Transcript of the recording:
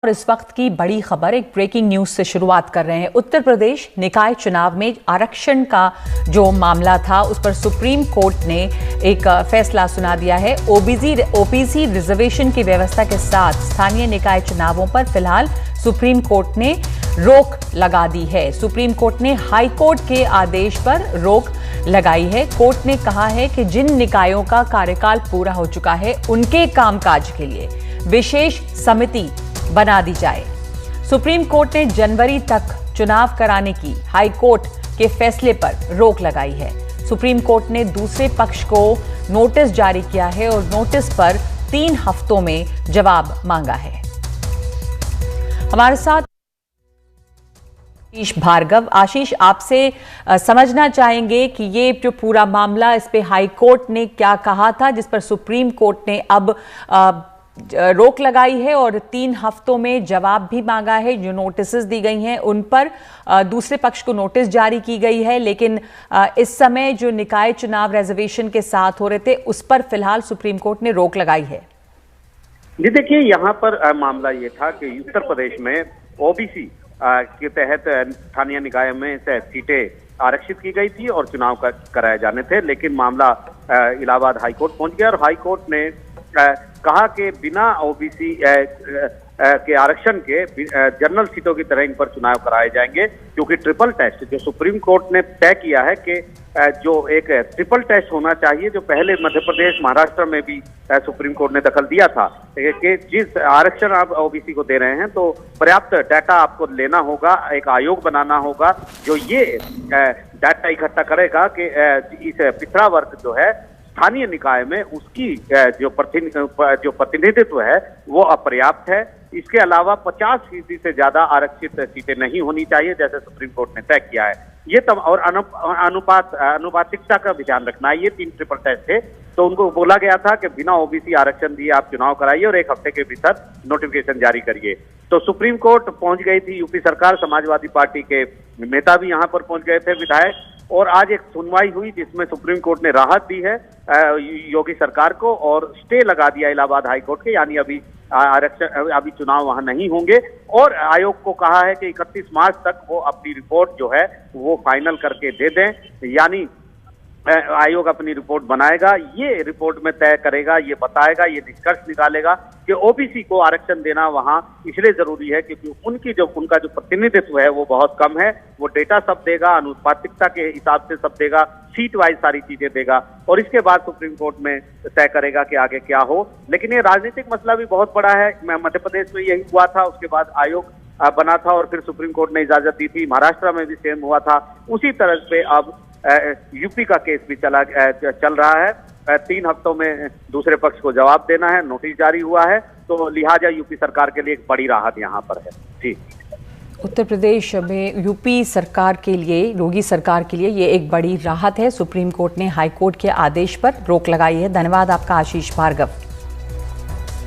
और इस वक्त की बड़ी खबर, एक ब्रेकिंग न्यूज से शुरुआत कर रहे हैं। उत्तर प्रदेश निकाय चुनाव में आरक्षण का जो मामला था उस पर सुप्रीम कोर्ट ने एक फैसला सुना दिया है। ओबीसी रिजर्वेशन की व्यवस्था के साथ स्थानीय निकाय चुनावों पर फिलहाल सुप्रीम कोर्ट ने रोक लगा दी है। सुप्रीम कोर्ट ने हाई कोर्ट के आदेश पर रोक लगाई है। कोर्ट ने कहा है कि जिन निकायों का कार्यकाल पूरा हो चुका है उनके कामकाज के लिए विशेष समिति बना दी जाए। सुप्रीम कोर्ट ने जनवरी तक चुनाव कराने की हाई कोर्ट के फैसले पर रोक लगाई है। सुप्रीम कोर्ट ने दूसरे पक्ष को नोटिस जारी किया है और नोटिस पर 3 हफ्तों में जवाब मांगा है। हमारे साथ आशीष भार्गव। आशीष, आपसे समझना चाहेंगे कि ये जो पूरा मामला, इस पे हाई कोर्ट ने क्या कहा था, जिस पर सुप्रीम कोर्ट ने अब रोक लगाई है और 3 हफ्तों में जवाब भी मांगा है। जो नोटिसेस दी गई हैं उन पर दूसरे पक्ष को नोटिस जारी की गई है, लेकिन इस समय जो निकाय चुनाव रिजर्वेशन के साथ हो रहे थे उस पर फिलहाल सुप्रीम कोर्ट ने रोक लगाई है। जी देखिए, यहाँ पर मामला ये था कि उत्तर प्रदेश में ओबीसी के तहत स्थानीय निकाय में सीटें आरक्षित की गई थी और चुनाव कराए जाने थे, लेकिन मामला इलाहाबाद हाई कोर्ट पहुंच गया और हाई कोर्ट ने कहा कि बिना ओबीसी के आरक्षण के जनरल सीटों की तरह इन पर चुनाव कराए जाएंगे, क्योंकि ट्रिपल टेस्ट जो सुप्रीम कोर्ट ने तय किया है कि जो एक ट्रिपल टेस्ट होना चाहिए, जो पहले मध्य प्रदेश महाराष्ट्र में भी सुप्रीम कोर्ट ने दखल दिया था कि जिस आरक्षण आप ओबीसी को दे रहे हैं तो पर्याप्त डाटा आपको लेना होगा, एक आयोग बनाना होगा जो ये डाटा इकट्ठा करेगा कि इस पिछड़ा वर्ग जो है स्थानीय निकाय में उसकी जो प्रतिनिधित्व है वो अपर्याप्त है। इसके अलावा 50% से ज्यादा आरक्षित सीटें नहीं होनी चाहिए, जैसे सुप्रीम कोर्ट ने तय किया है। ये तब और अनुपातिकता का भी ध्यान रखना है। ये 3 ट्रिपल टेस्ट थे, तो उनको बोला गया था कि बिना ओबीसी आरक्षण दिए आप चुनाव कराइए और 1 हफ्ते के भीतर नोटिफिकेशन जारी करिए। तो सुप्रीम कोर्ट पहुंच गई थी, यूपी सरकार, समाजवादी पार्टी के नेता भी यहाँ पर पहुंच गए थे, विधायक, और आज एक सुनवाई हुई जिसमें सुप्रीम कोर्ट ने राहत दी है योगी सरकार को और स्टे लगा दिया इलाहाबाद हाई कोर्ट के, यानी अभी चुनाव वहां नहीं होंगे। और आयोग को कहा है कि 31 मार्च तक वो अपनी रिपोर्ट जो है वो फाइनल करके दे दें, यानी आयोग अपनी रिपोर्ट बनाएगा, ये रिपोर्ट में तय करेगा, ये बताएगा, ये निष्कर्ष निकालेगा कि ओबीसी को आरक्षण देना वहां इसलिए जरूरी है क्योंकि उनका जो प्रतिनिधित्व है वो बहुत कम है। वो डेटा सब देगा, अनुपातिकता के हिसाब से सब देगा, सीट वाइज सारी चीजें देगा और इसके बाद सुप्रीम कोर्ट में तय करेगा कि आगे क्या हो। लेकिन ये राजनीतिक मसला भी बहुत बड़ा है। मध्य प्रदेश में यही हुआ था, उसके बाद आयोग बना था और फिर सुप्रीम कोर्ट ने इजाजत दी थी। महाराष्ट्र में भी सेम हुआ था। उसी तरह से अब यूपी का केस भी चल रहा है। 3 हफ्तों में दूसरे पक्ष को जवाब देना है, नोटिस जारी हुआ है, तो लिहाजा यूपी सरकार के लिए एक बड़ी राहत यहाँ पर है। जी, उत्तर प्रदेश में यूपी सरकार के लिए, योगी सरकार के लिए ये एक बड़ी राहत है। सुप्रीम कोर्ट ने हाई कोर्ट के आदेश पर रोक लगाई है। धन्यवाद आपका आशीष भार्गव।